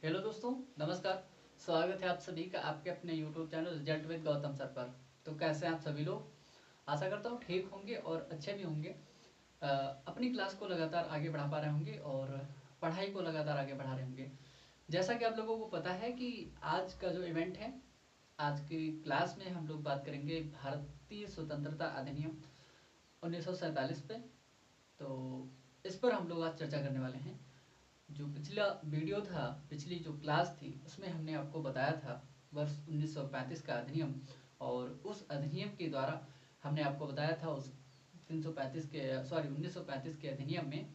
Hello दोस्तों, नमस्कार। स्वागत है आप सभी का आपके अपने YouTube channel result with Gautam sir पर। तो कैसे हैं आप सभी लोग? आशा करता हूँ ठीक होंगे और अच्छे भी होंगे। अपनी क्लास को लगातार आगे बढ़ा पा रहे होंगे और पढ़ाई को लगातार आगे बढ़ा रहे होंगे। जैसा कि आप लोगों को पता है कि आज का जो इवेंट है, आज की क्लास में हम लोग बात करेंगे भारतीय स्वतंत्रता अधिनियम 1947 पे। तो इस पर हम लोग आज चर्चा करने वाले हैं। जो पिछला वीडियो था, पिछली जो क्लास थी, उसमें हमने आपको बताया था वर्ष 1935 का अधिनियम। और उस अधिनियम के द्वारा हमने आपको बताया था उस 1935 के अधिनियम में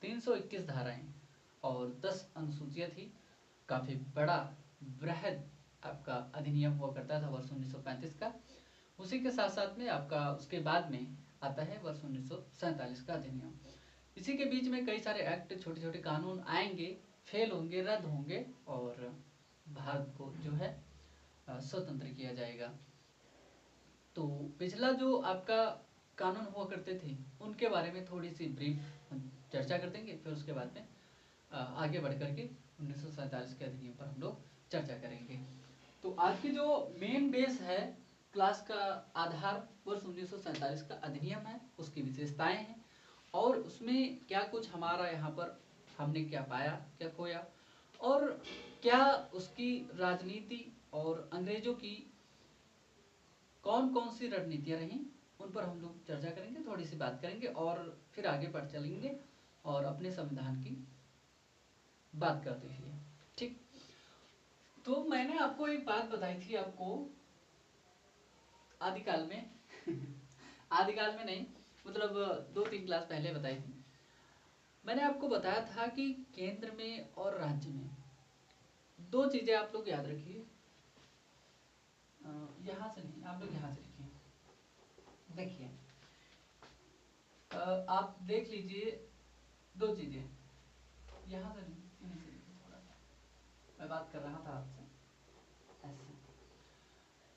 321 धाराएं और 10 अनुसूचियां थी। काफ़ी बड़ा बृहद आपका अधिनियम हुआ करता था वर्ष 1935 का। उसी के साथ साथ में आपका उसके बाद में आता है वर्ष 1947 का अधिनियम। इसी के बीच में कई सारे एक्ट, छोटे छोटे कानून आएंगे, फेल होंगे, रद्द होंगे और भारत को जो है स्वतंत्र किया जाएगा। तो पिछला जो आपका कानून हुआ करते थे उनके बारे में थोड़ी सी ब्रीफ चर्चा कर देंगे, फिर उसके बाद में आगे बढ़ करके 1947 के अधिनियम पर हम लोग चर्चा करेंगे। तो आज की जो मेन बेस है क्लास का आधार वर्ष 1947 का अधिनियम है, उसकी विशेषताएं हैं और उसमें क्या कुछ हमारा यहाँ पर हमने क्या पाया, क्या खोया और क्या उसकी राजनीति और अंग्रेजों की कौन कौन सी रणनीतियाँ रहीं, उन पर हम लोग चर्चा करेंगे, थोड़ी सी बात करेंगे और फिर आगे बढ़ चलेंगे और अपने संविधान की बात करते हुए। ठीक, तो मैंने आपको एक बात बताई थी आपको आदिकाल में आदिकाल में नहीं, मतलब 2-3 क्लास पहले बताई थी। मैंने आपको बताया था कि केंद्र में और राज्य में दो चीजें आप लोग याद रखिए। यहाँ से नहीं, आप लोग यहाँ से लिखिए। देखिए, आप देख लीजिए दो चीजें। यहाँ से नहीं, इन्हीं से लिखिए। थोड़ा सा मैं बात कर रहा था आपसे ऐसे।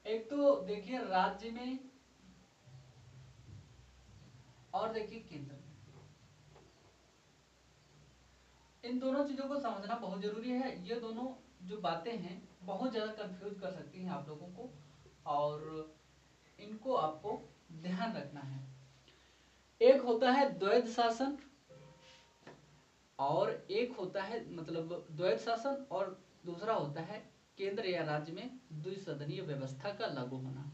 एक तो देखिए राज्य में और देखिए केंद्र में। इन दोनों चीजों को समझना बहुत जरूरी है। ये दोनों जो बातें हैं बहुत ज्यादा कंफ्यूज कर सकती हैं आप लोगों को और इनको आपको ध्यान रखना है। एक होता है द्वैध शासन और एक होता है मतलब द्वैध शासन और दूसरा होता है केंद्र या राज्य में द्विसदनीय व्यवस्था का लागू होना।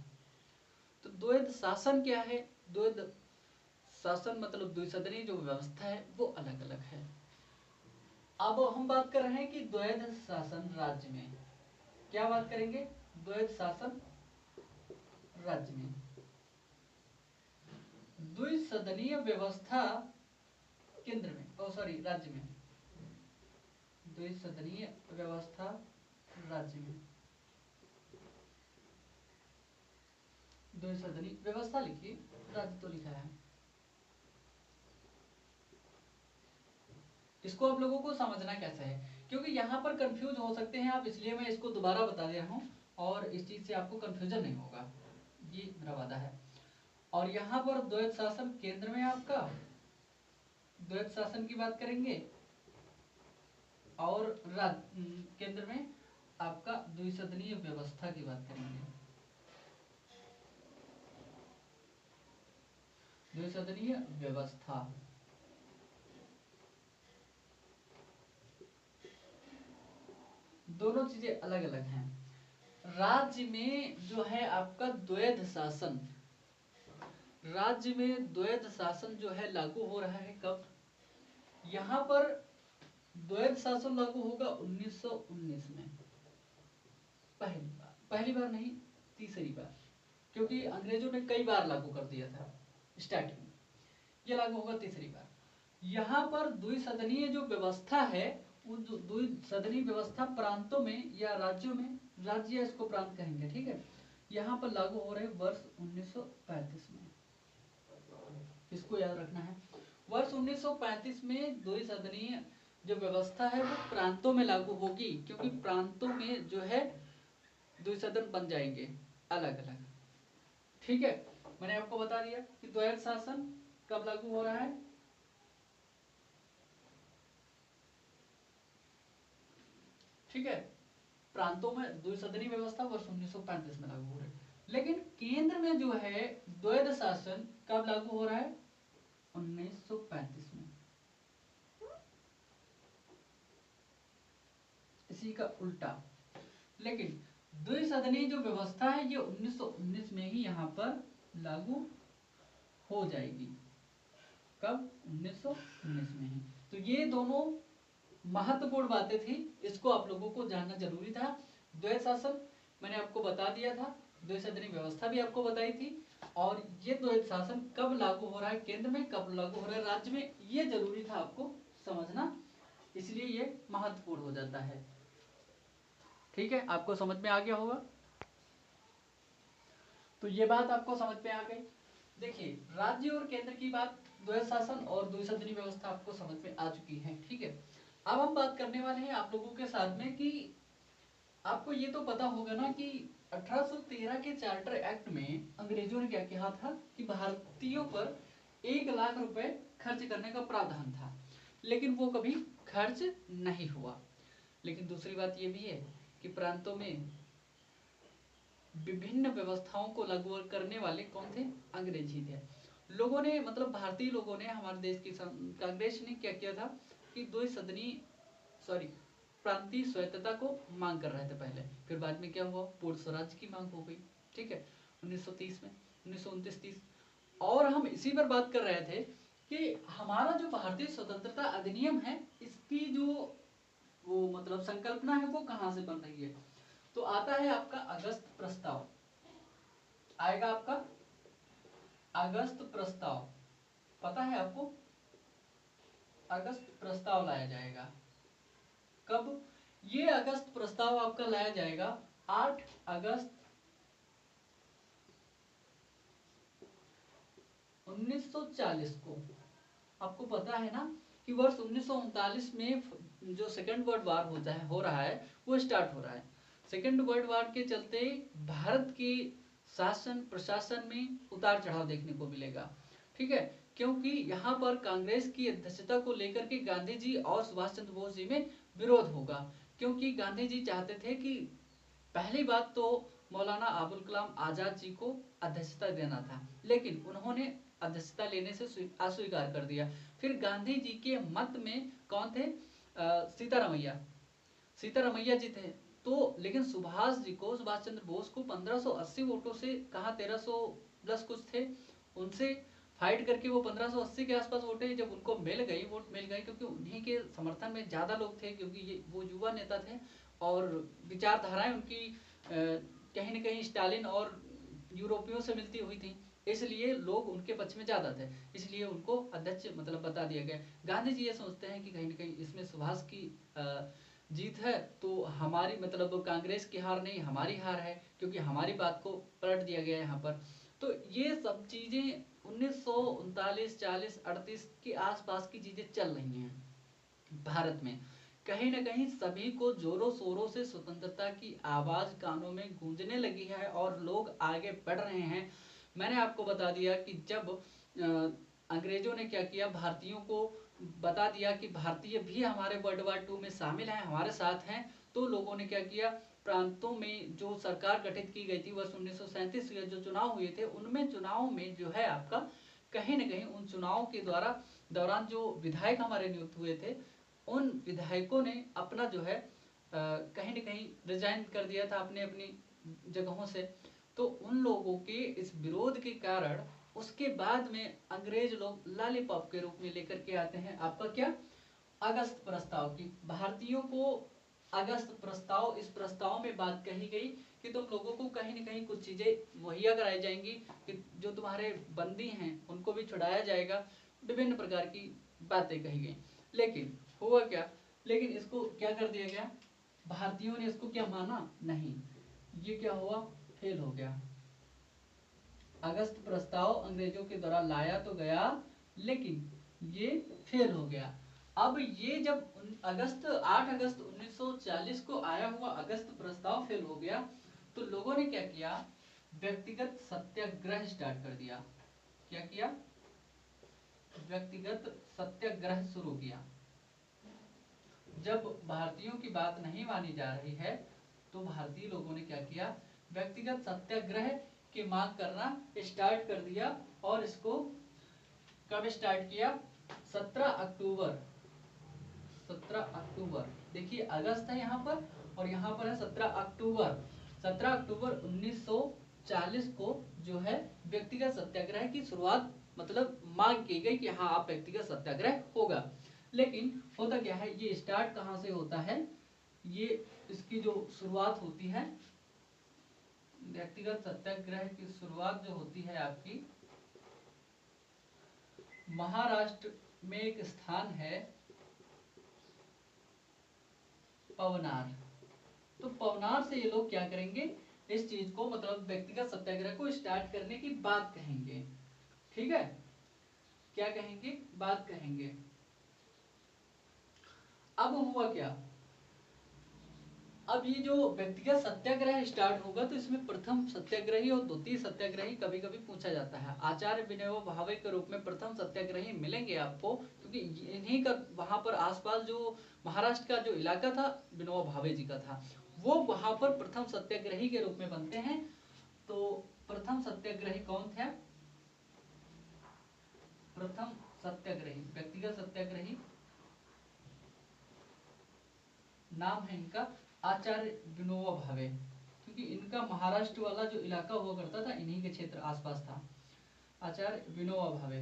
तो द्वैध शासन क्या है? द्वैध शासन मतलब द्विसदनीय जो व्यवस्था है वो अलग अलग है। अब हम बात कर रहे हैं कि द्वैध शासन राज्य में क्या बात करेंगे? द्वैध शासन राज्य में द्विसदनीय व्यवस्था केंद्र में, ओ सॉरी राज्य में, द्विसदनीय व्यवस्था राज्य में। द्विसदनीय व्यवस्था लिखिए, राज्य तो लिखा है। इसको आप लोगों को समझना कैसे है, क्योंकि यहाँ पर कंफ्यूज हो सकते हैं आप, इसलिए मैं इसको दोबारा बता दे रहा हूँ और इस चीज से आपको कंफ्यूजन नहीं होगा, ये मेरा वादा है। और यहाँ पर द्वैध शासन केंद्र में आपका द्वैध शासन की बात करेंगे और केंद्र में आपका द्विसदनीय व्यवस्था की बात करेंगे। द्विसदनीय व्यवस्था दोनों चीजें अलग अलग हैं। राज्य में जो है आपका द्वैध शासन, राज्य में द्वैध शासन जो है लागू हो रहा है कब? यहाँ पर द्वैध शासन लागू होगा 1919 में, पहली बार नहीं, तीसरी बार, क्योंकि अंग्रेजों ने कई बार लागू कर दिया था स्टार्टिंग में, ये लागू होगा तीसरी बार। यहाँ पर द्विसदनीय जो व्यवस्था है, वो द्विसदनीय व्यवस्था प्रांतों में या राज्यों में, राज्य इसको प्रांत कहेंगे, ठीक है, यहाँ पर लागू हो रहे वर्ष 1935 में। इसको याद रखना है, वर्ष 1935 में द्विसदनीय जो व्यवस्था है वो प्रांतों में लागू होगी, क्योंकि प्रांतों में जो है द्विसदन बन जाएंगे अलग अलग। ठीक है, मैंने आपको बता दिया कि द्वैध शासन कब लागू हो रहा है। ठीक है, प्रांतों में द्विसदनी व्यवस्था वर्ष 1935 में लागू हो रही है। लेकिन केंद्र में जो है द्वैध शासन कब लागू हो रहा है? 1935 में। इसी का उल्टा, लेकिन द्विसदनी जो व्यवस्था है ये 1919 में ही यहाँ पर लागू हो जाएगी। कब? 1919 में ही। तो ये दोनों महत्वपूर्ण बातें थी, इसको आप लोगों को जानना जरूरी था। द्वैध शासन मैंने आपको बता दिया था, द्विसदनी व्यवस्था भी आपको बताई थी, और ये द्वैध शासन कब लागू हो रहा है केंद्र में, कब लागू हो रहा है राज्य में, ये जरूरी था आपको समझना, इसलिए ये महत्वपूर्ण हो जाता है। ठीक है, आपको समझ में आ गया होगा। तो ये बात आपको समझ में आ गई। देखिए, राज्य और केंद्र की बात, द्वैध शासन और द्विसदनी व्यवस्था आपको समझ में आ चुकी है। ठीक है, अब हम बात करने वाले हैं आप लोगों के साथ में कि आपको ये तो पता होगा ना कि 1813 के चार्टर एक्ट में अंग्रेजों ने क्या कहा था कि भारतीयों पर 1 लाख रुपए खर्च करने का प्रावधान था, लेकिन वो कभी खर्च नहीं हुआ। लेकिन दूसरी बात ये भी है कि प्रांतों में विभिन्न व्यवस्थाओं को लागू करने वाले कौन थे? अंग्रेज ही थे। लोगों ने, मतलब भारतीय लोगों ने, हमारे देश की कांग्रेस ने क्या किया था कि प्रांतीय स्वायत्तता को मांग कर रहे थे पहले, फिर बाद में क्या हुआ? पूर्ण स्वराज की मांग हो गई। ठीक है, 1930 में, 1929-30। और हम इसी पर बात कर रहे थे कि हमारा जो भारतीय स्वतंत्रता अधिनियम है, इसकी जो वो मतलब संकल्पना है वो कहां से बन रही है? तो आता है आपका अगस्त प्रस्ताव, आएगा आपका अगस्त प्रस्ताव, पता है आपको? अगस्त प्रस्ताव लाया जाएगा। कब? ये अगस्त प्रस्ताव आपका लाया जाएगा 8 अगस्त 1940 को। आपको पता है ना कि वर्ष 1939 में जो सेकेंड वर्ल्ड वार हो रहा है वो स्टार्ट हो रहा है। सेकेंड वर्ल्ड वार के चलते भारत के शासन प्रशासन में उतार चढ़ाव देखने को मिलेगा। ठीक है, क्योंकि यहाँ पर कांग्रेस की अध्यक्षता को लेकर के गांधी जी और सुभाष चंद्र बोस जी में विरोध होगा, क्योंकि गांधी जी चाहते थे कि पहली बात तो मौलाना अबुल कलाम आजाद जी को अध्यक्षता देना था, लेकिन उन्होंने अध्यक्षता लेने से अस्वीकार कर दिया। फिर गांधी जी के मत में कौन थे? सीतारामैया जी थे। तो लेकिन सुभाष चंद्र बोस को 1580 वोटों से, कहा 1300 प्लस कुछ थे, उनसे फाइट करके वो 1580 के आसपास वोटे जब उनको वोट मिल गई, क्योंकि उन्हीं के समर्थन में ज्यादा लोग थे, क्योंकि ये वो युवा नेता थे और विचारधाराएं उनकी कहीं न कहीं स्टालिन और यूरोपियों से मिलती हुई थी, इसलिए लोग उनके पक्ष में ज्यादा थे, इसलिए उनको अध्यक्ष मतलब बता दिया गया। गांधी जी ये सोचते हैं कि कहीं न कहीं इसमें सुभाष की जीत है, तो हमारी मतलब कांग्रेस की हार नहीं, हमारी हार है, क्योंकि हमारी बात को पलट दिया गया है यहाँ पर। तो ये सब चीजें 1939, 40, 38 के आसपास की चीजें चल रही हैं भारत में। कहीं न कहीं सभी को जोरों शोरों से स्वतंत्रता की आवाज कानों में गूंजने लगी है और लोग आगे बढ़ रहे हैं। मैंने आपको बता दिया कि जब अंग्रेजों ने क्या किया, भारतीयों को बता दिया कि भारतीय भी हमारे वर्ल्ड वार 2 में शामिल हैं, हमारे साथ हैं, तो लोगों ने क्या किया, प्रांतों में जो सरकार गठित की गई थी वर्ष 1937 के जो चुनाव हुए थे, उनमें चुनाव में जो है आपका कहीं न कहीं उन चुनाव के दौरान जो विधायक हमारे नियुक्त हुए थे, उन विधायकों ने अपना जो है कहीं न कहीं रिजाइन कर दिया था अपने अपनी जगहों से। तो उन लोगों के इस विरोध के कारण उसके बाद में अंग्रेज लोग लॉलीपॉप के रूप में लेकर के आते हैं आपका क्या, अगस्त प्रस्ताव की। भारतीयों को अगस्त प्रस्ताव, इस प्रस्ताव में बात कही गई कि तुम लोगों को कहीं न कहीं कुछ चीजें मुहैया कराई जाएंगी, कि जो तुम्हारे बंदी हैं उनको भी छुड़ाया जाएगा, विभिन्न प्रकार की बातें कही गई। लेकिन हुआ क्या, लेकिन इसको क्या कर दिया गया, भारतीयों ने इसको क्या माना? नहीं, ये क्या हुआ, फेल हो गया। अगस्त प्रस्ताव अंग्रेजों के द्वारा लाया तो गया, लेकिन ये फेल हो गया। अब ये जब 8 अगस्त 1940 को आया हुआ अगस्त प्रस्ताव फेल हो गया, तो लोगों ने क्या किया, व्यक्तिगत सत्याग्रह स्टार्ट कर दिया। क्या किया? व्यक्तिगत सत्याग्रह शुरू किया। जब भारतीयों की बात नहीं मानी जा रही है तो भारतीय लोगों ने क्या किया, व्यक्तिगत सत्याग्रह की मांग करना स्टार्ट कर दिया। और इसको कब स्टार्ट किया, 17 अक्टूबर, 17 अक्टूबर, देखिए अगस्त है यहाँ पर और यहाँ पर है 17 अक्टूबर, 17 अक्टूबर 1940 को जो है व्यक्तिगत सत्याग्रह की शुरुआत मतलब मांग की गई कि हाँ आप व्यक्तिगत सत्याग्रह होगा। लेकिन होता क्या है, ये स्टार्ट कहाँ से होता है, ये इसकी जो शुरुआत होती है व्यक्तिगत सत्याग्रह की शुरुआत जो होती है आपकी महाराष्ट्र में एक स्थान है पवनार। तो पवनार से ये लोग क्या करेंगे, इस चीज को मतलब व्यक्तिगत सत्याग्रह को स्टार्ट करने की बात कहेंगे। ठीक है, क्या कहेंगे, बात कहेंगे। अब हुआ क्या, अब ये जो व्यक्तिगत सत्याग्रह स्टार्ट होगा तो इसमें प्रथम सत्याग्रही और द्वितीय सत्याग्रही कभी कभी पूछा जाता है। आचार्य विनोबा भावे के रूप में प्रथम सत्याग्रही मिलेंगे आपको, क्योंकि इन्हीं का वहां पर आसपास जो महाराष्ट्र का जो इलाका था विनोबा भावे जी का था, वो वहां पर प्रथम सत्याग्रही के रूप में बनते हैं। तो प्रथम सत्याग्रही कौन थे, प्रथम सत्याग्रही व्यक्तिगत सत्याग्रही नाम है इनका आचार्य विनोबा भावे, क्योंकि इनका महाराष्ट्र वाला जो इलाका हुआ करता था इन्हीं के क्षेत्र आसपास था। आचार्य विनोबा भावे,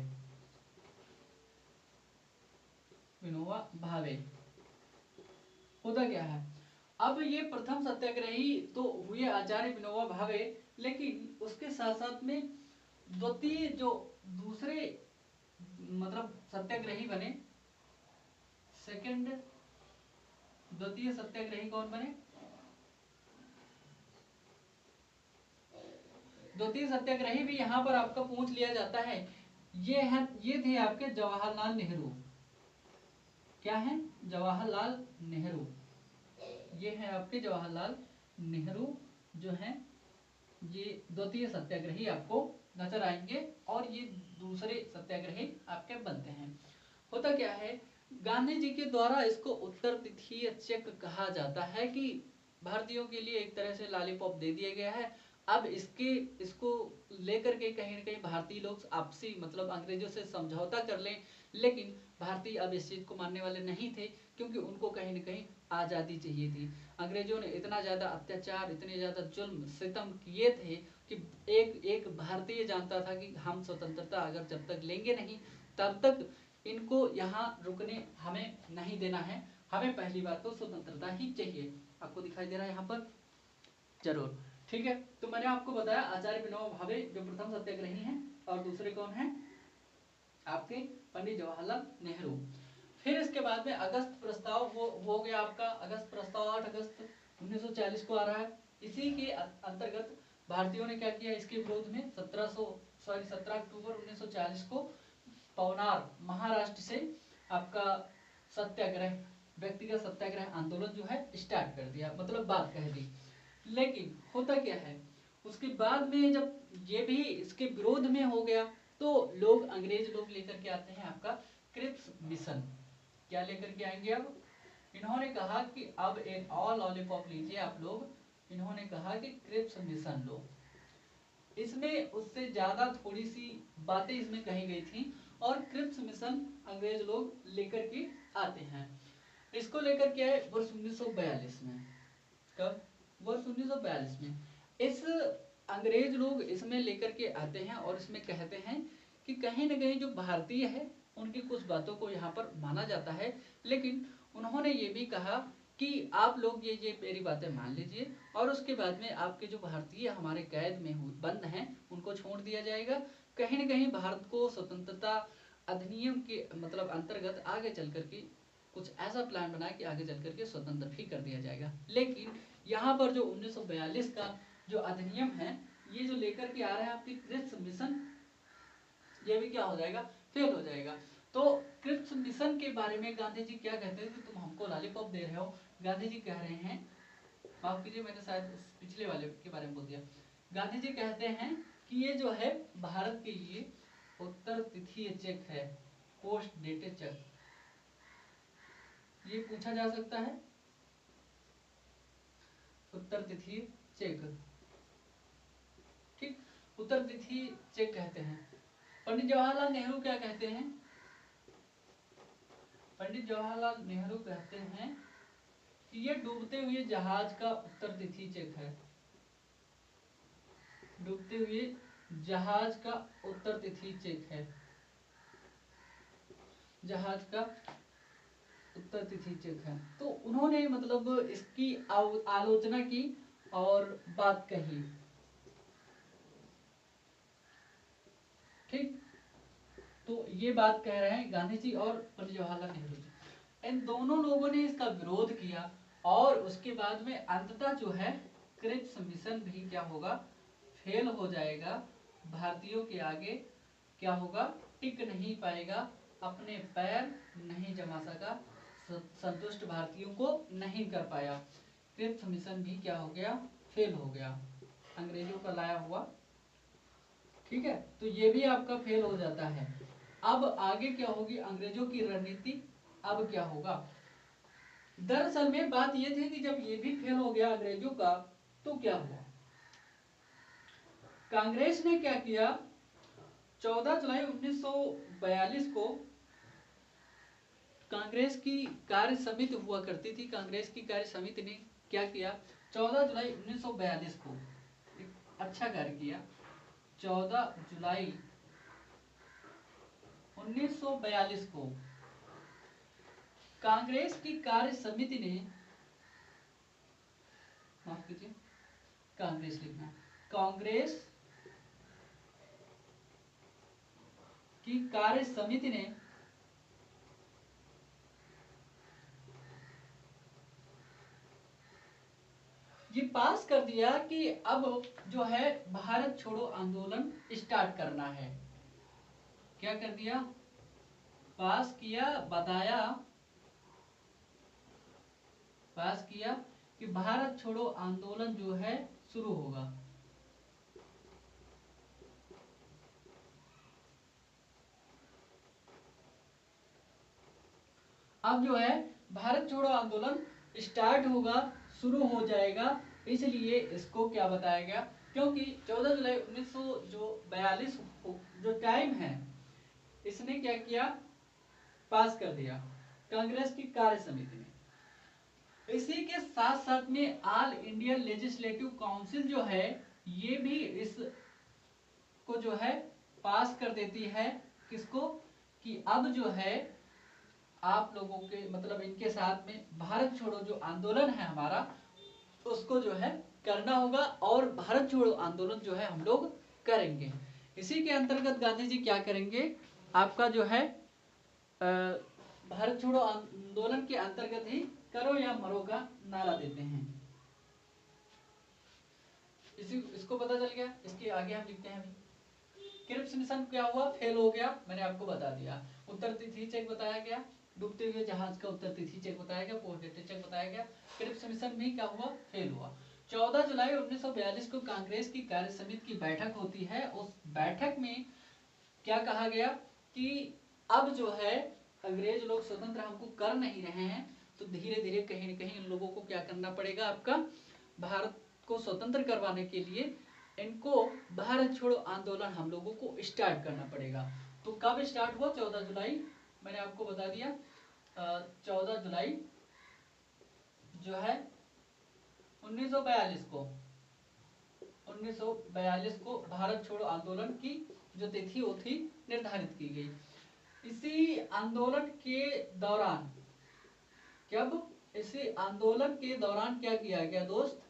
विनोबा भावे। होता क्या है, अब ये प्रथम सत्याग्रही तो हुए आचार्य विनोबा भावे, लेकिन उसके साथ साथ में द्वितीय जो दूसरे मतलब सत्याग्रही बने, सेकंड द्वितीय सत्याग्रही कौन बने, द्वितीय सत्याग्रही भी यहाँ पर आपका पूछ लिया जाता है। ये थे आपके जवाहरलाल नेहरू। क्या है, जवाहरलाल नेहरू। ये है आपके जवाहरलाल नेहरू जो हैं ये द्वितीय सत्याग्रही आपको नजर आएंगे और ये दूसरे सत्याग्रही आपके बनते हैं। होता क्या है, गांधी जी के द्वारा इसको उत्तर तिथीय चेक कहा जाता है कि भारतीयों के लिए एक तरह से लॉलीपॉप दे दिया गया है। अब इसको लेकर के कहीं न कहीं भारतीय लोग आपसी मतलब अंग्रेजों से समझौता कर लें, लेकिन भारतीय अब इस चीज को मानने वाले नहीं थे, क्योंकि उनको कहीं न कहीं आज़ादी चाहिए थी। अंग्रेजों ने इतना ज़्यादा अत्याचार, इतने ज़्यादा जुल्म सितम किए थे कि एक एक भारतीय जानता था कि हम स्वतंत्रता अगर जब तक लेंगे नहीं तब तक इनको यहाँ रुकने हमें नहीं देना है, हमें पहली बात तो स्वतंत्रता ही चाहिए। आपको दिखाई दे रहा है यहाँ पर, जरूर। ठीक है, तो मैंने आपको बताया आचार्य विनोबा भावे जो प्रथम सत्याग्रही हैं और दूसरे कौन हैं आपके पंडित जवाहरलाल नेहरू। फिर इसके बाद में अगस्त प्रस्ताव हो गया आपका, अगस्त प्रस्ताव 8 अगस्त 1940 को आ रहा है। इसी के अंतर्गत भारतीयों ने क्या किया, इसके विरोध में 17 अक्टूबर 1940 को पवनार महाराष्ट्र से आपका सत्याग्रह व्यक्तिगत सत्याग्रह आंदोलन जो है स्टार्ट कर दिया, मतलब बात कह दी। लेकिन होता क्या है, उसके बाद में जब ये भी इसके विरोध में हो गया तो लोग अंग्रेज लोग लेकर के आते हैं आपका क्रिप्स मिशन। क्या लेकर के आएंगे, अब इन्होंने कहा कि अब एक और लॉलीपॉप लीजिए आप लोग। इन्होंने कहा कि क्रिप्स मिशन लो। इसमें उससे ज्यादा थोड़ी सी बातें इसमें कही गई थी और क्रिप्स मिशन अंग्रेज लोग लेकर के आते हैं। इसको लेकर के आए वर्ष 1942 में। कब, वर्ष 1942 में इस अंग्रेज लोग इसमें लेकर के आते हैं और इसमें कहते हैं कि कहीं न कहीं जो भारतीय है उनकी कुछ बातों को यहाँ पर माना जाता है, लेकिन उन्होंने ये भी कहा कि आप लोग ये मेरी बातें मान लीजिए और उसके बाद में आपके जो भारतीय हमारे कैद में बंद हैं उनको छोड़ दिया जाएगा। कहीं न कहीं भारत को स्वतंत्रता अधिनियम के मतलब अंतर्गत आगे चल करके कुछ ऐसा प्लान बनाया कि आगे चल करके स्वतंत्र भी कर दिया जाएगा। लेकिन यहाँ पर जो 1942 का जो अधिनियम है ये जो लेकर के आ रहे हैं आपकी क्रिप्स मिशन, ये भी क्या हो जाएगा, फेल हो जाएगा। तो क्रिप्स मिशन के बारे में गांधी जी क्या कहते हैं कि तुम हमको लॉलीपॉप दे रहे हो। गांधी जी कह रहे हैं, माफ कीजिए मैंने शायद पिछले वाले के बारे में बोल दिया। गांधी जी कहते हैं कि ये जो है भारत के लिए उत्तर तिथीय चेक है, पोस्ट डेटेड चेक। ये पूछा जा सकता है। उत्तर तिथि चेक, ठीक, उत्तर तिथि चेक कहते हैं। पंडित जवाहरलाल नेहरू क्या कहते हैं? पंडित जवाहरलाल नेहरू कहते हैं कि ये डूबते हुए जहाज का उत्तर तिथि चेक है। डूबते हुए जहाज का उत्तर तिथि चेक है। जहाज का उत्तर तिथि चेक है। तो उन्होंने मतलब इसकी आलोचना की और बात कही, ठीक। तो ये बात कह रहे हैं गांधी जी और पंडित जवाहरलाल नेहरू जी। इन दोनों लोगों ने इसका विरोध किया और उसके बाद में अंततः जो है क्रिप्स मिशन भी क्या होगा, फेल हो जाएगा। भारतीयों के आगे क्या होगा, टिक नहीं पाएगा, अपने पैर नहीं जमा सका, संतुष्ट भारतीयों को नहीं कर पाया। क्रिप्स मिशन भी क्या हो गया, फेल हो गया, अंग्रेजों का लाया हुआ, ठीक है। तो ये भी आपका फेल हो जाता है। अब आगे क्या होगी अंग्रेजों की रणनीति, अब क्या होगा। दरअसल में बात ये थी कि जब ये भी फेल हो गया अंग्रेजों का, तो क्या हुआ, कांग्रेस ने क्या किया, 14 जुलाई 1942 को कांग्रेस की कार्य समिति हुआ करती थी, कांग्रेस की कार्य समिति ने क्या किया, 14 जुलाई 1942 को एक अच्छा कार्य किया। 14 जुलाई 1942 को कांग्रेस की कार्य समिति ने, माफ कीजिए कांग्रेस लिखना, कांग्रेस की कार्य समिति ने ये पास कर दिया कि अब जो है भारत छोड़ो आंदोलन स्टार्ट करना है। क्या कर दिया, पास किया, बताया, पास किया कि भारत छोड़ो आंदोलन जो है शुरू होगा। अब जो है भारत छोड़ो आंदोलन स्टार्ट होगा, शुरू हो जाएगा, इसलिए इसको क्या बताया गया, क्योंकि 14 जुलाई 1942 जो टाइम है, इसने क्या किया, पास कर दिया कांग्रेस की कार्य समिति ने। इसी के साथ साथ में ऑल इंडिया लेजिस्लेटिव काउंसिल जो है, ये भी इस को जो है पास कर देती है, किसको, कि अब जो है आप लोगों के मतलब इनके साथ में भारत छोड़ो जो आंदोलन है हमारा, उसको जो है करना होगा और भारत छोड़ो आंदोलन जो है हम लोग करेंगे। इसी के अंतर्गत गांधी जी क्या करेंगे, आपका जो है भारत छोड़ो आंदोलन के अंतर्गत ही करो या मरो का नारा देते हैं। इसको पता चल गया। इसके आगे हम लिखते हैं अभी, क्रिप्स मिशन क्या हुआ, फेल हो गया, मैंने आपको बता दिया। उत्तर तिथि चेक बताया गया, डूबते हुए जहाज का उत्तर तिथि चेक बताया गया, पोर्ट डेटा चेक बताया गया। क्रिप्स मिशन भी क्या हुआ, फेल हुआ। 14 जुलाई 1942 को कांग्रेस की कार्य समिति की बैठक होती है। उस बैठक में क्या कहा गया कि अब जो है अंग्रेज लोग स्वतंत्र हमको कर नहीं रहे हैं, तो धीरे धीरे कहीं न कहीं इन लोगों को क्या करना पड़ेगा, आपका भारत को स्वतंत्र करवाने के लिए इनको भारत छोड़ो आंदोलन हम लोगों को स्टार्ट करना पड़ेगा। तो कब स्टार्ट हुआ, 14 जुलाई, मैंने आपको बता दिया 14 जुलाई जो है 1942 को 1942 को भारत छोड़ो आंदोलन की जो तिथि वो थी निर्धारित की गई। इसी आंदोलन के दौरान इसी आंदोलन के दौरान क्या किया गया दोस्त,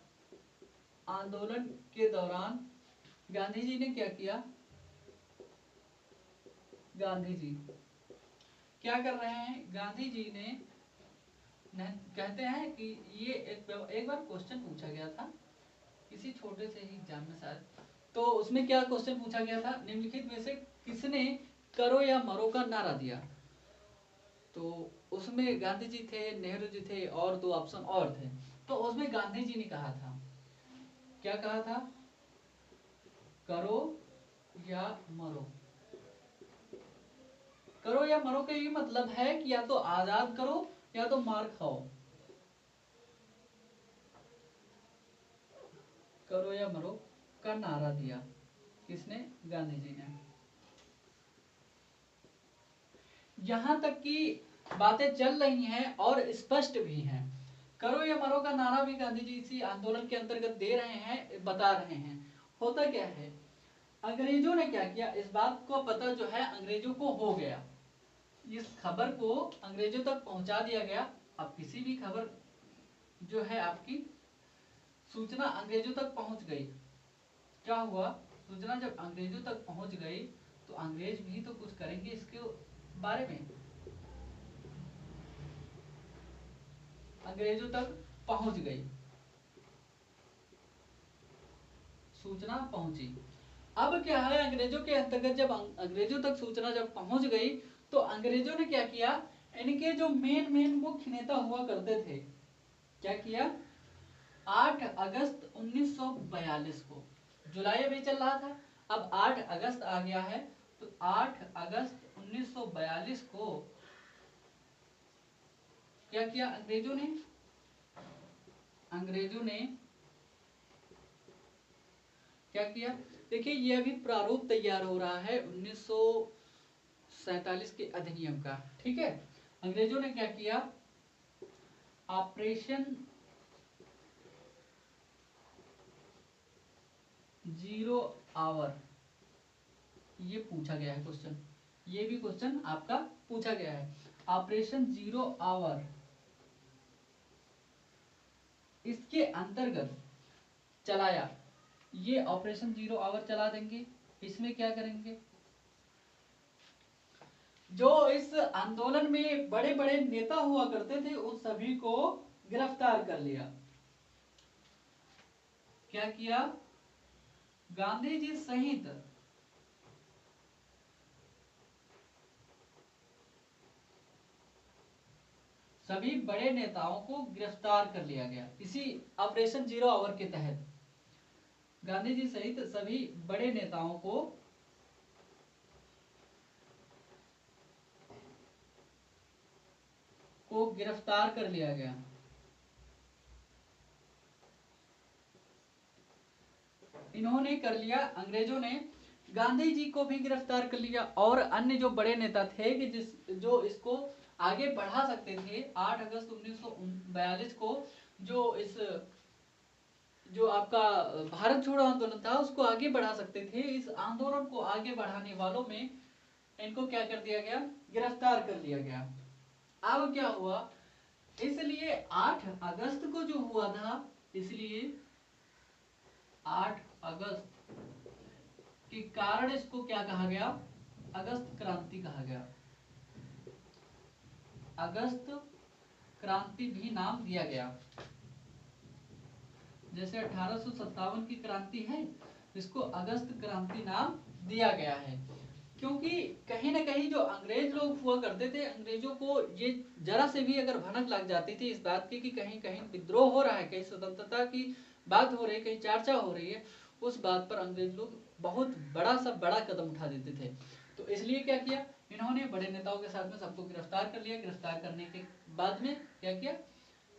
आंदोलन के दौरान गांधी जी ने क्या किया, गांधी जी क्या कर रहे हैं, गांधी जी ने कहते हैं कि ये एक बार क्वेश्चन पूछा गया था किसी छोटे से ही एग्जाम में शायद, तो उसमें क्या क्वेश्चन पूछा गया था, निम्नलिखित में से किसने करो या मरो का नारा दिया। तो उसमें गांधी जी थे, नेहरू जी थे और दो ऑप्शन और थे। तो उसमें गांधी जी ने कहा था, क्या कहा था, करो या मरो। करो या मरो का ये मतलब है कि या तो आजाद करो या तो मार खाओ, करो या मरो का नारा दिया। किसने? गांधी जी ने। यहां तक की बातें चल रही हैं और स्पष्ट भी हैं। करो या मरो का नारा भी गांधी जी इसी आंदोलन के अंतर्गत दे रहे हैं, बता रहे हैं। होता क्या है, अंग्रेजों ने क्या किया, इस बात को पता जो है अंग्रेजों को हो गया, इस खबर को अंग्रेजों तक पहुंचा दिया गया। अब किसी भी खबर जो है आपकी सूचना अंग्रेजों तक पहुंच गई, क्या हुआ, सूचना जब अंग्रेजों तक पहुंच गई तो अंग्रेज भी तो कुछ करेंगे इसके बारे में। अंग्रेजों तक पहुंच गई, सूचना पहुंची। अब क्या है, अंग्रेजों के अंतर्गत जब अंग्रेजों तक सूचना जब पहुंच गई तो अंग्रेजों ने क्या किया, इनके जो मेन मेन मुख्य नेता हुआ करते थे, क्या किया, 8 अगस्त 1942 को, जुलाई अभी चल रहा था, अब 8 अगस्त आ गया है, तो 8 अगस्त 1942 को क्या किया अंग्रेजों ने, क्या किया, देखिए ये अभी प्रारूप तैयार हो रहा है 1947 के अधिनियम का, ठीक है। अंग्रेजों ने क्या किया, ऑपरेशन जीरो आवर, ये पूछा गया है क्वेश्चन, ये भी क्वेश्चन आपका पूछा गया है। ऑपरेशन जीरो आवर, इसके अंतर्गत चलाया, ये ऑपरेशन जीरो आवर चला देंगे। इसमें क्या करेंगे, जो इस आंदोलन में बड़े बड़े नेता हुआ करते थे उन सभी को गिरफ्तार कर लिया। क्या किया, गांधी जी सहित सभी बड़े नेताओं को गिरफ्तार कर लिया गया। इसी ऑपरेशन जीरो आवर के तहत गांधी जी सहित सभी बड़े नेताओं को गिरफ्तार कर लिया गया। इन्होंने कर लिया, अंग्रेजों ने गांधी जी को भी गिरफ्तार कर लिया और अन्य जो बड़े नेता थे कि जो इसको आगे बढ़ा सकते थे। 8 अगस्त 1942 को जो आपका भारत छोड़ो आंदोलन था उसको आगे बढ़ा सकते थे, इस आंदोलन को आगे बढ़ाने वालों में इनको क्या कर दिया गया, गिरफ्तार कर लिया गया। अब क्या हुआ, इसलिए 8 अगस्त को जो हुआ था, इसलिए 8 अगस्त के कारण इसको क्या कहा गया, अगस्त क्रांति कहा गया। अगस्त क्रांति भी नाम दिया गया। जैसे 1857 की क्रांति है, इसको अगस्त क्रांति नाम दिया गया है, क्योंकि कहीं ना कहीं जो अंग्रेज लोग हुआ करते थे, अंग्रेजों को ये जरा से भी अगर भनक लग जाती थी इस बात की कि कहीं कहीं विद्रोह हो रहा है, कहीं स्वतंत्रता की बात हो रही है, कहीं चर्चा हो रही है, उस बात पर अंग्रेज लोग बहुत बड़ा कदम उठा देते थे। तो इसलिए क्या किया, इन्होंने बड़े नेताओं के साथ में सबको गिरफ्तार कर लिया। गिरफ्तार करने के बाद में क्या किया,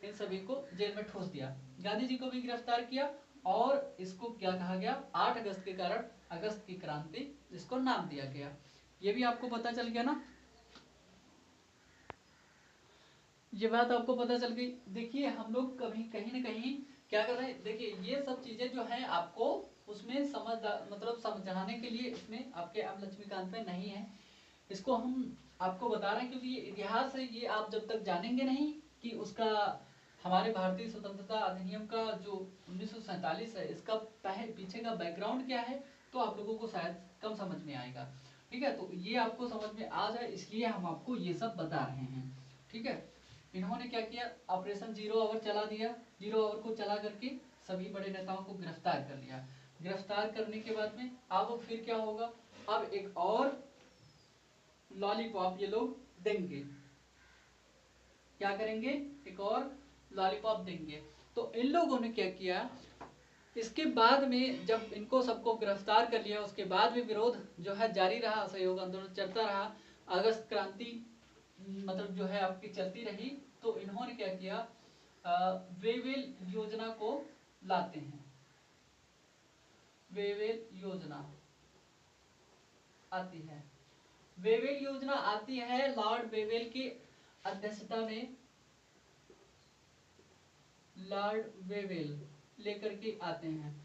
इन सभी को जेल में ठूस दिया। गांधी जी को भी गिरफ्तार किया और इसको क्या कहा गया, 8 अगस्त के कारण अगस्त की क्रांति इसको नाम दिया गया। ये भी आपको पता चल गया ना, ये बात आपको पता चल गई। देखिए हम लोग कभी कहीं ना कहीं क्या कर रहे हैं, देखिए ये सब चीजें जो है आपको उसमें मतलब समझाने के लिए इसमें आपके एम लक्ष्मीकांत में नहीं है, इसको हम आपको बता रहे हैं क्योंकि ये इतिहास है, ये आप जब तक जानेंगे नहीं कि उसका हमारे भारतीय स्वतंत्रता अधिनियम का जो 1947 है इसका पीछे का बैकग्राउंड क्या है, तो आप लोगों को शायद कम समझ में आएगा। ठीक है, तो ये आपको समझ में आ जाए इसलिए हम आपको ये सब बता रहे हैं। ठीक है, इन्होंने क्या किया, ऑपरेशन जीरो आवर चला दिया। जीरो आवर को चला करके सभी बड़े नेताओं को गिरफ्तार कर लिया। गिरफ्तार करने के बाद में अब फिर क्या होगा, अब एक और लॉलीपॉप ये लोग देंगे। क्या करेंगे, एक और लॉलीपॉप देंगे। तो इन लोगों ने क्या किया, इसके बाद में जब इनको सबको गिरफ्तार कर लिया उसके बाद भी विरोध जो है जारी रहा, असहयोग आंदोलन चलता रहा, अगस्त क्रांति मतलब जो है आपकी चलती रही। तो इन्होंने क्या किया, वेवेल योजना को लाते हैं। वेवेल योजना आती है, वेवेल योजना आती है लॉर्ड वेवेल की अध्यक्षता में, लॉर्ड वेवेल लेकर के आते हैं।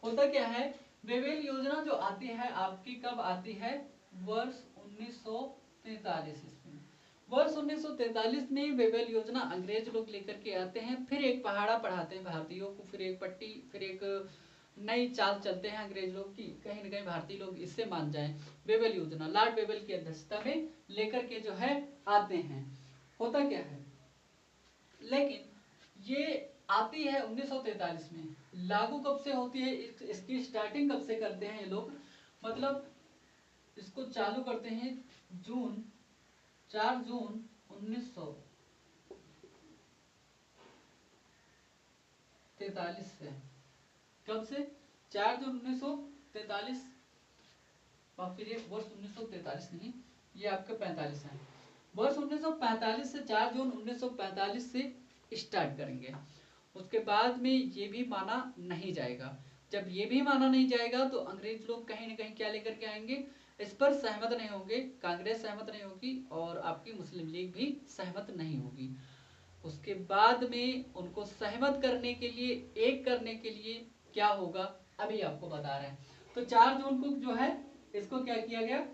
होता क्या है, वेवेल योजना जो आती है आपकी कब आती है, वर्ष 1943 ईस्वी। वर्ष 1943 में वेवेल योजना अंग्रेज लोग लेकर के आते हैं, फिर एक पहाड़ा पढ़ाते हैं भारतीयों को, फिर एक पट्टी, फिर एक नई चाल चलते हैं अंग्रेज लोग की, कहीं न कहीं भारतीय लोग इससे मान जाएं। वेवेल योजना लॉर्ड वेवेल की अध्यक्षता में लेकर के जो है आते हैं। होता क्या है, लेकिन ये आती है 1943 में, लागू कब से होती है, इसकी स्टार्टिंग कब से करते हैं ये लोग, मतलब इसको चालू करते हैं 4 जून 1943 से। कब से, 4 जून 1943, और फिर ये वर्ष 1943 नहीं, ये आपके 45 है। वर्ष 1945 से 4 जून 1945 से स्टार्ट करेंगे। उसके बाद में ये भी माना नहीं जाएगा। जब ये भी माना नहीं जाएगा तो अंग्रेज लोग कहीं ना कहीं क्या लेकर के आएंगे, इस पर सहमत नहीं होंगे, कांग्रेस सहमत नहीं होगी और आपकी मुस्लिम लीग भी सहमत नहीं होगी। उसके बाद में उनको सहमत करने के लिए, एक करने के लिए क्या होगा अभी आपको बता रहे हैं। तो 4 जून को जो है इसको क्या किया गया,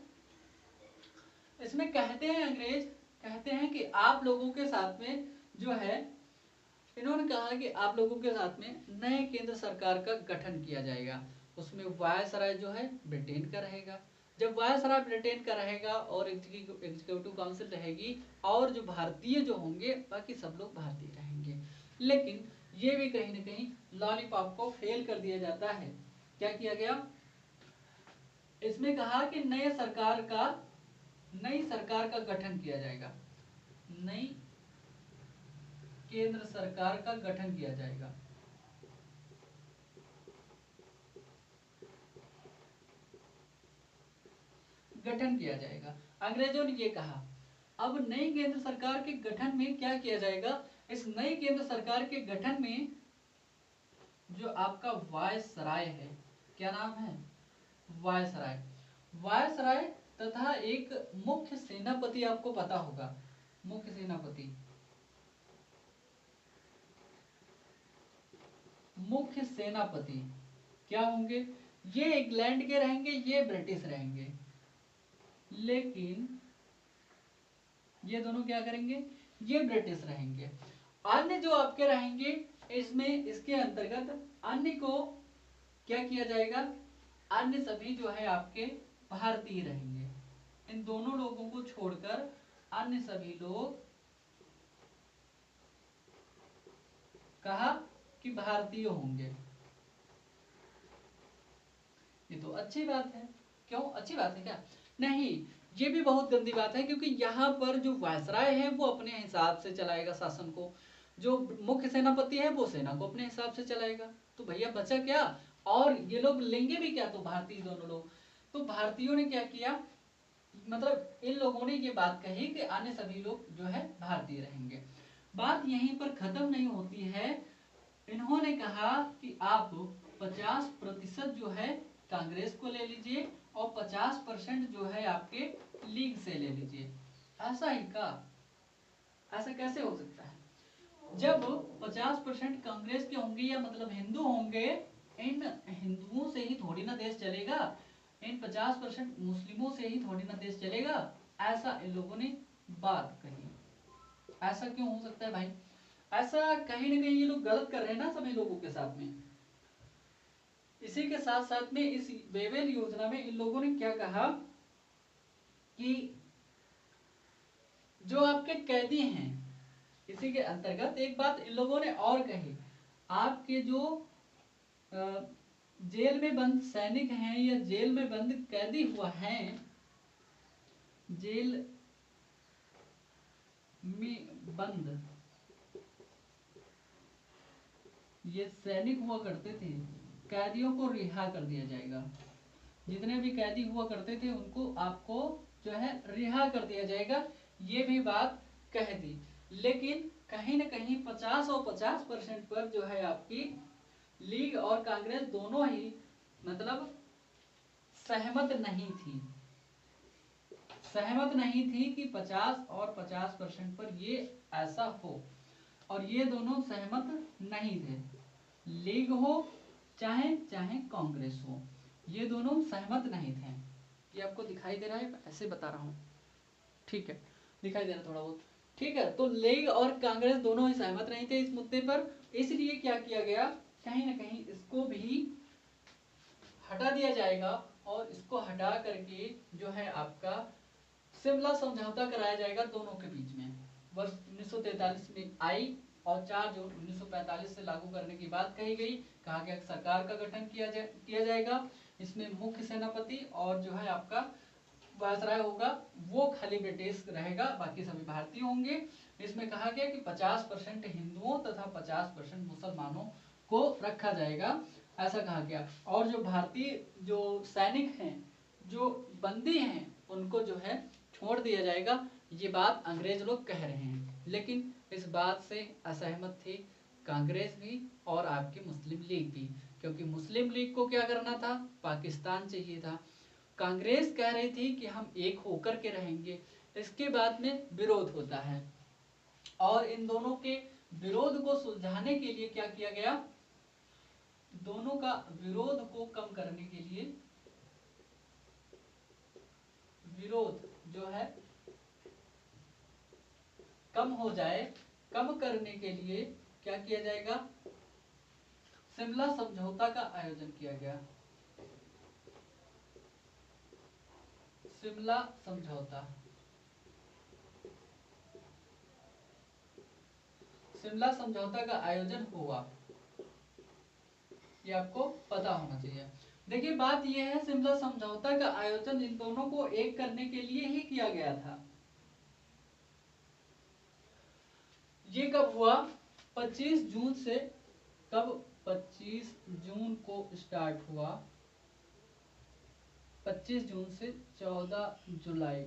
इसमें कहते हैं अंग्रेज, कहते हैं कि आप लोगों के साथ में जो है, इन्होंने कहा कि आप लोगों के साथ में नए केंद्र सरकार का गठन किया जाएगा। उसमें वायसराय जो है ब्रिटेन का रहेगा। जब वायसराय ब्रिटेन का रहेगा और एग्जीक्यूटिव काउंसिल रहेगी, और जो भारतीय जो होंगे बाकी सब लोग भारतीय रहेंगे। लेकिन ये भी कहीं ना कहीं लॉलीपॉप को फेल कर दिया जाता है। क्या किया गया, इसमें कहा कि नई सरकार का गठन किया जाएगा, नई केंद्र सरकार का गठन किया जाएगा। गठन किया जाएगा, अंग्रेजों ने ये कहा। अब नई केंद्र सरकार के गठन में क्या किया जाएगा, इस नई केंद्र सरकार के गठन में जो आपका वायसराय है, क्या नाम है, वायसराय, वायसराय तथा एक मुख्य सेनापति, आपको पता होगा मुख्य सेनापति, मुख्य सेनापति क्या होंगे, ये इंग्लैंड के रहेंगे, ये ब्रिटिश रहेंगे, लेकिन ये दोनों क्या करेंगे, ये ब्रिटिश रहेंगे। अन्य जो आपके रहेंगे इसमें, इसके अंतर्गत अन्य को क्या किया जाएगा, अन्य सभी जो है आपके भारतीय रहेंगे। इन दोनों लोगों को छोड़कर अन्य सभी लोग कहा कि भारतीय होंगे। ये तो अच्छी बात है, क्यों अच्छी बात है क्या, नहीं, ये भी बहुत गंदी बात है, क्योंकि यहाँ पर जो वायसराय है वो अपने हिसाब से चलाएगा शासन को, जो मुख्य सेनापति है वो सेना को अपने हिसाब से चलाएगा। तो भैया बचा क्या, और ये लोग लेंगे भी क्या, तो भारतीय दोनों लोग। तो भारतीयों ने क्या किया, मतलब इन लोगों ने ये बात कही कि अन्य सभी लोग जो है भारतीय रहेंगे। बात यहीं पर खत्म नहीं होती है, इन्होंने कहा कि आप 50% जो है कांग्रेस को ले लीजिए और 50% जो है आपके लीग से ले लीजिए। ऐसा ही का, ऐसा कैसे हो सकता है, जब 50% कांग्रेस के होंगे या मतलब हिंदू होंगे, इन हिंदुओं से ही थोड़ी ना देश चलेगा, इन 50% मुस्लिमों से ही थोड़ी ना देश चलेगा। ऐसा इन लोगों ने बात कही। ऐसा क्यों हो सकता है भाई, ऐसा कहीं ना कहीं ये लोग गलत कर रहे हैं ना सभी लोगों के साथ में। इसी के साथ साथ में इस वेवेल योजना में इन लोगों ने क्या कहा कि जो आपके कैदी हैं, इसी के अंतर्गत एक बात इन लोगों ने और कही, आपके जो जेल में बंद सैनिक हैं या जेल में बंद कैदी हुआ हैं, जेल में बंद ये सैनिक हुआ करते थे, कैदियों को रिहा कर दिया जाएगा। जितने भी कैदी हुआ करते थे उनको आपको जो है रिहा कर दिया जाएगा, ये भी बात कह दी। लेकिन कहीं ना कहीं 50 और 50% पर जो है आपकी लीग और कांग्रेस दोनों ही मतलब सहमत नहीं थी, सहमत नहीं थी कि 50 और 50% पर ये ऐसा हो, और ये दोनों सहमत नहीं थे। लीग हो चाहे चाहे कांग्रेस हो, ये दोनों सहमत नहीं थे। ये आपको दिखाई दे रहा है, ऐसे बता रहा हूँ, ठीक है, दिखाई दे रहा थोड़ा बहुत, ठीक है। तो लीग और कांग्रेस दोनों ही सहमत नहीं थे इस मुद्दे पर, इसलिए क्या किया गया, कहीं ना कहीं इसको भी हटा दिया जाएगा, और इसको हटा करके जो है आपका शिमला समझौता कराया जाएगा दोनों के बीच में। वर्ष 1943 में आई और 4 जून 1945 से लागू करने की बात कही गई। कहा गया सरकार का गठन किया जाएगा, इसमें मुख्य सेनापति और जो है आपका वायसराय होगा, वो खाली ब्रिटिश रहेगा, बाकी सभी भारतीय होंगे। इसमें कहा गया कि 50% हिंदुओं तथा 50% मुसलमानों को रखा जाएगा, ऐसा कहा गया। और जो भारतीय जो सैनिक हैं, जो बंदी हैं, उनको जो है छोड़ दिया जाएगा। ये बात अंग्रेज लोग कह रहे हैं, लेकिन इस बात से असहमत थी कांग्रेस भी और आपकी मुस्लिम लीग भी, क्योंकि मुस्लिम लीग को क्या करना था, पाकिस्तान चाहिए था। कांग्रेस कह रही थी कि हम एक होकर के रहेंगे। इसके बाद में विरोध होता है, और इन दोनों के विरोध को सुलझाने के लिए क्या किया गया, दोनों का विरोध को कम करने के लिए, विरोध जो है कम हो जाए, कम करने के लिए क्या किया जाएगा, शिमला समझौता का आयोजन किया गया। शिमला समझौता, शिमला समझौता का आयोजन हुआ, ये आपको पता होना चाहिए। देखिए बात यह है, शिमला समझौता का आयोजन इन दोनों को एक करने के लिए ही किया गया था। ये कब हुआ, 25 जून से, कब, 25 जून को स्टार्ट हुआ, 25 जून से 14 जुलाई,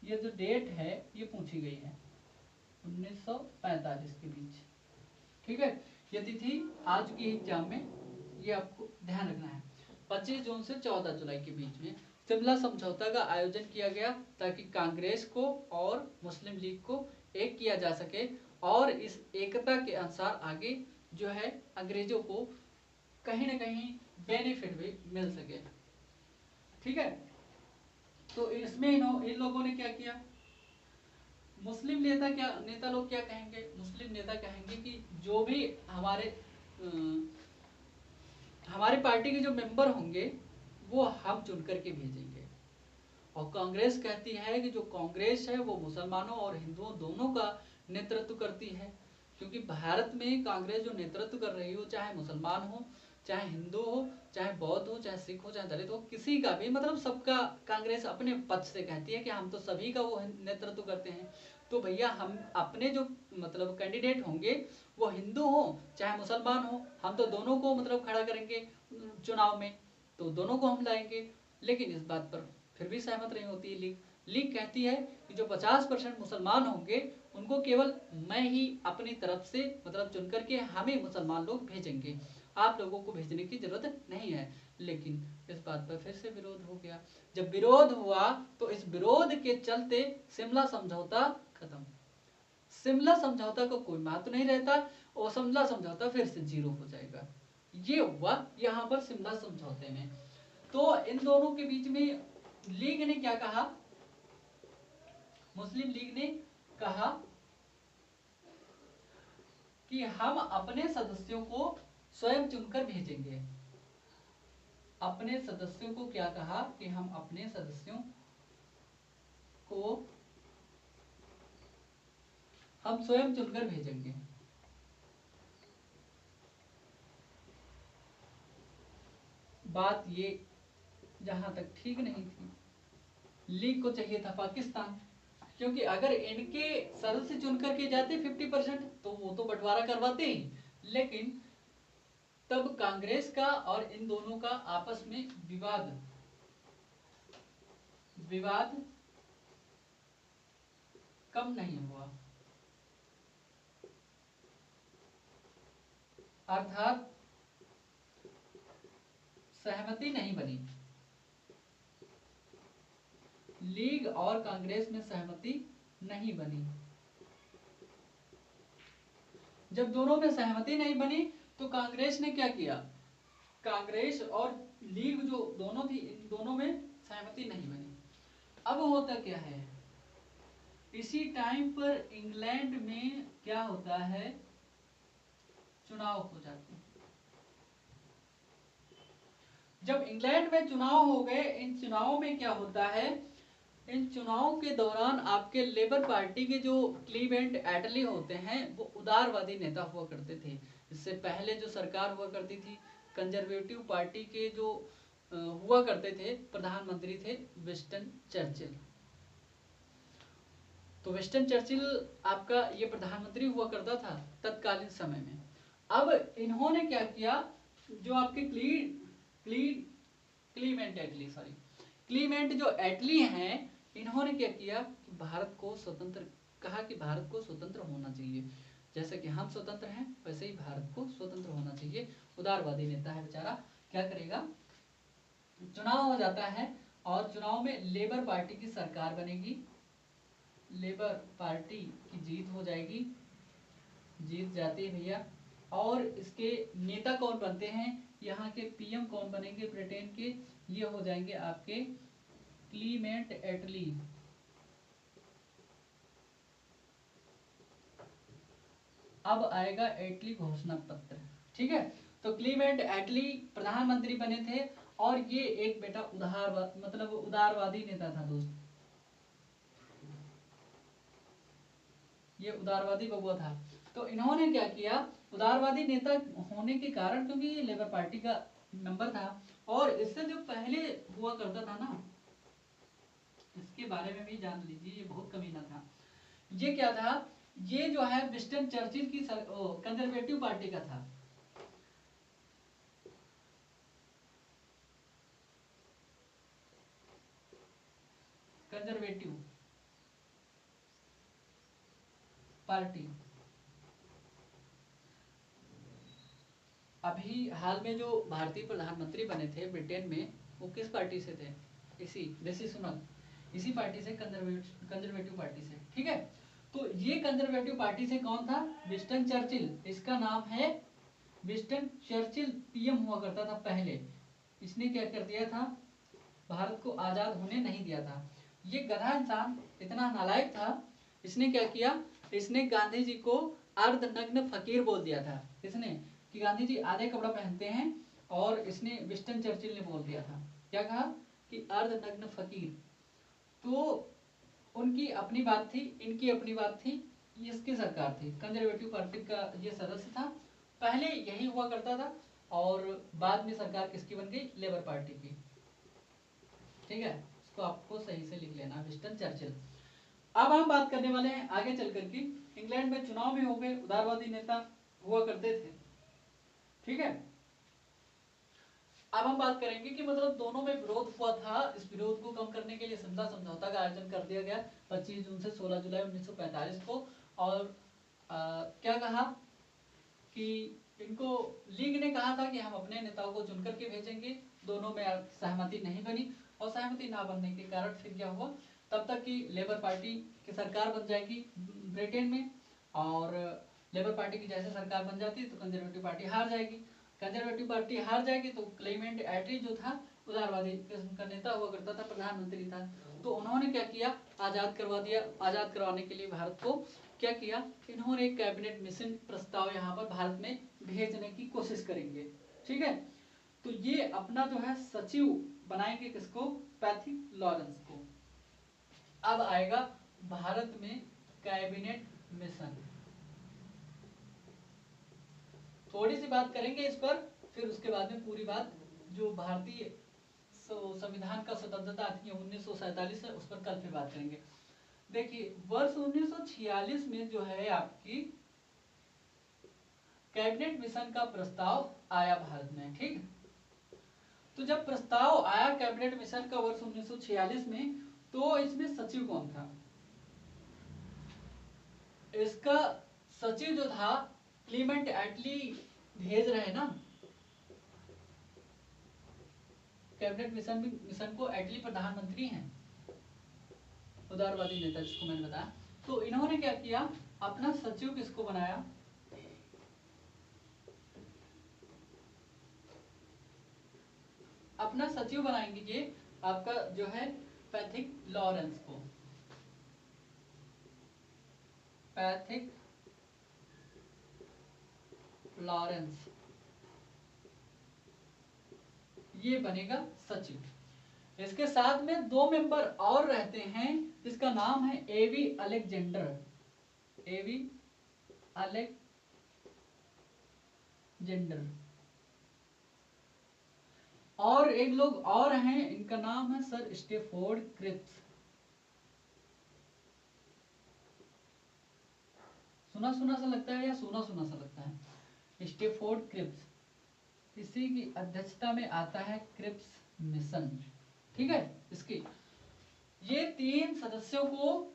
ये जो डेट है ये पूछी गई है 1945 के बीच, ठीक है। ये तिथि आज की एग्जाम में ये आपको ध्यान रखना है। 25 जून से 14 जुलाई के बीच में शिमला समझौता का आयोजन किया गया, ताकि कांग्रेस को और मुस्लिम लीग को एक किया जा सके, और इस एकता के अनुसार आगे जो है अंग्रेजों को कहीं ना कहीं बेनिफिट भी मिल सके, ठीक है। तो इसमें इन लोगों ने क्या किया, मुस्लिम नेता लोग क्या कहेंगे, मुस्लिम नेता कहेंगे कि जो भी हमारे पार्टी के जो मेंबर होंगे वो हम चुन करके भेजेंगे। और कांग्रेस कहती है कि जो कांग्रेस है वो मुसलमानों और हिंदुओं दोनों का नेतृत्व करती है, क्योंकि भारत में कांग्रेस जो नेतृत्व कर रही हो, चाहे मुसलमान हो, चाहे हिंदू हो, चाहे बौद्ध हो, चाहे सिख हो, चाहे दलित हो, किसी का भी, मतलब सबका कांग्रेस अपने पक्ष से कहती है कि हम तो सभी का वो नेतृत्व करते हैं। तो भैया हम अपने जो मतलब कैंडिडेट होंगे वो हिंदू हो चाहे मुसलमान हो, हम तो दोनों को मतलब खड़ा करेंगे चुनाव में, तो दोनों को हम लाएंगे। लेकिन इस बात पर फिर भी सहमत नहीं होती है लीग कहती है कि जो 50% मुसलमान होंगे उनको केवल मैं ही अपनी तरफ से मतलब चुन करके हम ही मुसलमान लोग भेजेंगे, आप लोगों को भेजने की जरूरत नहीं है। लेकिन इस बात पर फिर से विरोध हो गया। जब विरोध हुआ तो इस विरोध के चलते शिमला समझौता खत्म। शिमला समझौता को कोई महत्व नहीं रहता, और शिमला समझौता फिर से जीरो हो जाएगा। ये हुआ यहाँ पर शिमला समझौते में। तो इन दोनों के बीच में लीग ने क्या कहा, मुस्लिम लीग ने कहा कि हम अपने सदस्यों को स्वयं चुनकर भेजेंगे। अपने सदस्यों को क्या कहा कि हम अपने सदस्यों को हम स्वयं चुनकर भेजेंगे। बात ये जहां तक ठीक नहीं थी, लीग को चाहिए था पाकिस्तान, क्योंकि अगर इनके सदस्य चुन करके जाते 50% तो वो तो बंटवारा करवाते ही, लेकिन तब कांग्रेस का और इन दोनों का आपस में विवाद कम नहीं हुआ, अर्थात सहमति नहीं बनी। लीग और कांग्रेस में सहमति नहीं बनी। जब दोनों में सहमति नहीं बनी तो कांग्रेस ने क्या किया, कांग्रेस और लीग जो दोनों थी, इन दोनों में सहमति नहीं बनी। अब होता क्या है, इसी टाइम पर इंग्लैंड में क्या होता है, चुनाव हो जाते हैं। जब इंग्लैंड में चुनाव हो गए, इन चुनावों में क्या होता है, इन चुनावों के दौरान आपके लेबर पार्टी के जो क्लीवेंट एटली होते हैं वो उदारवादी नेता हुआ करते थे। इससे पहले जो सरकार हुआ करती थी, कंजर्वेटिव पार्टी के जो हुआ करते थे प्रधानमंत्री थे विंस्टन चर्चिल। तो विंस्टन चर्चिल आपका ये प्रधानमंत्री हुआ करता था तत्कालीन समय में। अब इन्होंने क्या किया, जो आपके क्लीमेंट जो एटली हैं, इन्होंने क्या किया कि भारत को स्वतंत्र, कहा कि भारत को स्वतंत्र होना चाहिए, जैसे कि हम स्वतंत्र हैं वैसे ही भारत को स्वतंत्र होना चाहिए। उदारवादी नेता है बेचारा, क्या करेगा, चुनाव हो जाता है और चुनाव में लेबर पार्टी की सरकार बनेगी, लेबर पार्टी की जीत हो जाएगी, जीत जाती है भैया। और इसके नेता कौन बनते हैं, यहाँ के पीएम कौन बनेंगे ब्रिटेन के, ये हो जाएंगे आपके क्लीमेंट एटली। अब आएगा एटली घोषणा पत्र, ठीक है। तो क्लीमेंट एटली प्रधानमंत्री बने थे और ये एक बेटा उदारवादी नेता था दोस्त, ये उदारवादी बबुआ था। तो इन्होंने क्या किया, उदारवादी नेता होने के कारण, क्योंकि ये लेबर पार्टी का मेंबर था और इससे जो पहले हुआ करता था ना, इसके बारे में भी जान लीजिए, ये बहुत कमीना था। ये क्या था, ये जो है विंस्टन चर्चिल की कंजर्वेटिव पार्टी का था। Conservative party. अभी हाल में जो भारतीय प्रधानमंत्री बने थे ब्रिटेन में, वो किस पार्टी से थे, इसी ऋषि सुनक, इसी पार्टी से, कंजर्वेटिव पार्टी से, ठीक है। तो ये कंजर्वेटिव पार्टी से कौन था, विंस्टन चर्चिल, इसका नाम है विंस्टन चर्चिल, पीएम हुआ करता था पहले। इसने क्या कर दिया था, भारत को आजाद होने नहीं दिया था। ये गधा इंसान इतना नालायक था, इसने क्या किया, इसने गांधी जी को अर्धनग्न फकीर बोल दिया था। इसने कि गांधी जी आधे कपड़ा पहनते हैं, और इसने विंस्टन चर्चिल ने बोल दिया था, क्या कहा कि अर्धनग्न फकीर। तो उनकी अपनी बात थी, इनकी अपनी बात थी, इसकी सरकार थी, कंजर्वेटिव पार्टी का ये सदस्य था, पहले यही हुआ करता था और बाद में सरकार किसकी बन गई, लेबर पार्टी की, ठीक है। इसको आपको सही से लिख लेना, विंस्टन चर्चिल। अब हम बात करने वाले हैं आगे चल करके, इंग्लैंड में चुनाव में हो गए, उदारवादी नेता हुआ करते थे, ठीक है। अब हम बात करेंगे कि मतलब दोनों में विरोध हुआ था, इस विरोध को कम करने के लिए शिमला समझौता का आयोजन कर दिया गया 25 जून से 16 जुलाई 1945 को। और क्या कहा कि इनको लीग ने कहा था कि हम अपने नेताओं को चुन करके भेजेंगे, दोनों में सहमति नहीं बनी, और सहमति ना बनने के कारण फिर क्या हुआ, तब तक कि लेबर पार्टी की सरकार बन जाएगी ब्रिटेन में, और लेबर पार्टी की जैसे सरकार बन जाती तो कंजर्वेटिव पार्टी हार जाएगी, कंजर्वेटिव पार्टी हार जाएगी तो क्लेमेंट एटली जो था उदारवादी किस्म का नेता हुआ करता था, प्रधानमंत्री था, तो उन्होंने क्या किया, आजाद करवा दिया। आजाद करवाने के लिए भारत को क्या किया, इन्होंने एक कैबिनेट मिशन प्रस्ताव यहाँ पर भारत में भेजने की कोशिश करेंगे, ठीक है। तो ये अपना जो है सचिव बनाएंगे किसको, पैथिक लॉरेंस को। अब आएगा भारत में कैबिनेट मिशन, थोड़ी सी बात करेंगे इस पर, फिर उसके बाद में पूरी बात जो भारतीय संविधान का स्वतंत्रता अधिनियम 1947 है उस पर कल फिर बात करेंगे। देखिए वर्ष 1946 में जो है आपकी कैबिनेट मिशन का प्रस्ताव आया भारत में, ठीक। तो जब प्रस्ताव आया कैबिनेट मिशन का वर्ष 1946 में, तो इसमें सचिव कौन था, इसका सचिव जो था क्लीमेंट एटली भेज रहे ना, कैबिनेट मिशन को एटली प्रधानमंत्री हैं, उदारवादी नेता जिसको मैंने बताया। तो इन्होंने क्या किया, अपना सचिव किसको बनाया, अपना सचिव बनाएंगे ये आपका जो है पैथिक लॉरेंस को, पैथिक लॉरेंस ये बनेगा सचिव। इसके साथ में 2 मेंबर और रहते हैं जिसका नाम है एवी अलेक्जेंडर, एवी अलेक्जेंडर, और एक लोग और हैं, इनका नाम है सर स्टेफोर्ड क्रिप्स। सुना सुना सा लगता है या सुना सुना सा लगता है, स्टेफोर्ड क्रिप्स, इसी की अध्यक्षता में आता है क्रिप्स मिशन। ठीक है, इसकी ये 3 सदस्यों को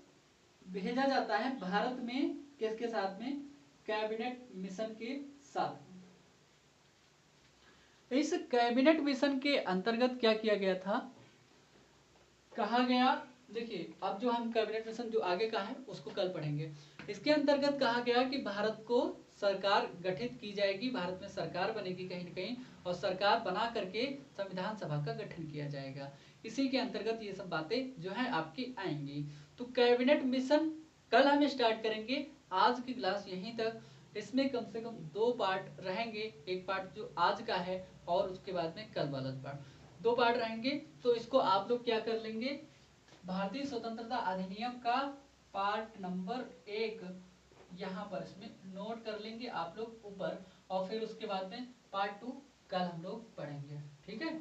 भेजा जाता है भारत में, किसके साथ में, कैबिनेट मिशन के साथ। इस कैबिनेट मिशन के अंतर्गत क्या किया गया था, कहा गया, देखिए अब जो हम कैबिनेट मिशन जो आगे का है उसको कल पढ़ेंगे। इसके अंतर्गत कहा गया कि भारत को सरकार गठित की जाएगी, भारत में सरकार बनेगी कहीं न कहीं, और सरकार बना करके संविधान सभा का गठन किया जाएगा। इसी के अंतर्गत ये सब बातें जो है आपकी आएंगी। तो कैबिनेट मिशन कल हम स्टार्ट करेंगे, आज की क्लास यहीं तक। इसमें कम से कम 2 पार्ट रहेंगे, एक पार्ट जो आज का है और उसके बाद में कल वाला पार्ट, 2 पार्ट रहेंगे। तो इसको आप लोग क्या कर लेंगे, भारतीय स्वतंत्रता अधिनियम का पार्ट नंबर 1 यहाँ पर इसमें नोट कर लेंगे आप लोग ऊपर, और फिर उसके बाद में पार्ट 2 कल हम लोग पढ़ेंगे। ठीक है,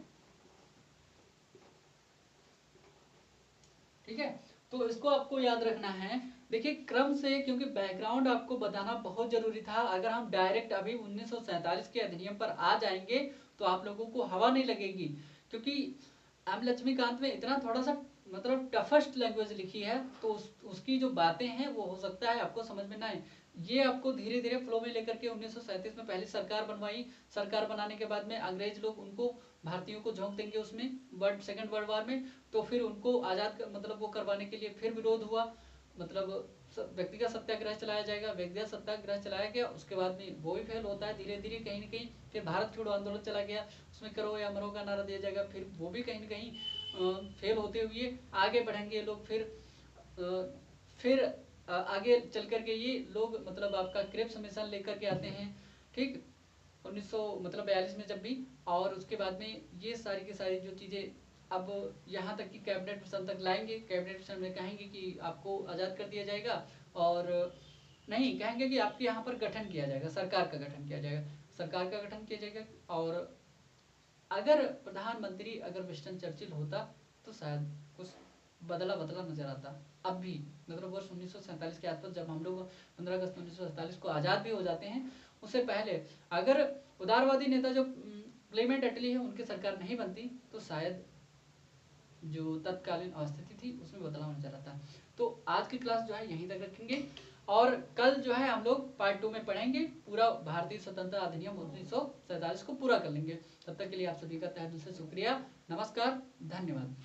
ठीक है, तो इसको आपको याद रखना है। देखिए क्रम से, क्योंकि बैकग्राउंड आपको बताना बहुत जरूरी था। अगर हम डायरेक्ट अभी 1947 के अधिनियम पर आ जाएंगे तो आप लोगों को हवा नहीं लगेगी, क्योंकि एम लक्ष्मीकांत में इतना थोड़ा सा मतलब टफेस्ट लैंग्वेज लिखी है, तो उसकी जो बातें हैं वो हो सकता है आपको समझ में ना आए। ये आपको धीरे धीरे फ्लो में लेकर के 1937 में पहली सरकार बनवाई, सरकार बनाने के बाद में अंग्रेज लोग उनको भारतीयों को झोंक देंगे उसमें सेकंड वर्ल्ड वॉर में, तो फिर उनको आजाद मतलब वो करवाने के लिए फिर विरोध हुआ, मतलब व्यक्तिगत सत्याग्रह चलाया जाएगा, व्यक्तिगत सत्याग्रह चलाया गया, उसके बाद में वो भी फेल होता है धीरे धीरे कहीं ना कहीं। फिर भारत छोड़ो आंदोलन चला गया, उसमें करो या मरो का नारा दिया जाएगा, फिर वो भी कहीं ना कहीं फेल होते हुए आगे बढ़ेंगे लोग। फिर आगे चल करके ये लोग मतलब आपका क्रिप्स मिशन लेकर के आते हैं, ठीक, 1942 में जब भी, और उसके बाद में ये सारी की सारी जो चीज़ें अब यहाँ तक कि कैबिनेट मिशन तक लाएंगे। कैबिनेट मिशन में कहेंगे कि आपको आज़ाद कर दिया जाएगा, और नहीं कहेंगे कि आपके यहाँ पर गठन किया जाएगा, सरकार का गठन किया जाएगा, सरकार का गठन किया जाएगा। और अगर प्रधानमंत्री अगर विंस्टन चर्चिल होता तो शायद कुछ बदला बदला नजर आता। अब भी मतलब वर्ष 1947 के आसपास जब हम लोग 15 अगस्त 1947 को आज़ाद भी हो जाते हैं, उससे पहले अगर उदारवादी नेता जो क्लेमेंट एटली है उनकी सरकार नहीं बनती तो शायद जो तत्कालीन स्थिति थी उसमें बदलाव नजर आता। तो आज की क्लास जो है यहीं तक रखेंगे, और कल जो है हम लोग पार्ट 2 में पढ़ेंगे, पूरा भारतीय स्वतंत्रता अधिनियम 1947 को पूरा कर लेंगे। तब तक के लिए आप सभी का तहे दिल से शुक्रिया, नमस्कार, धन्यवाद।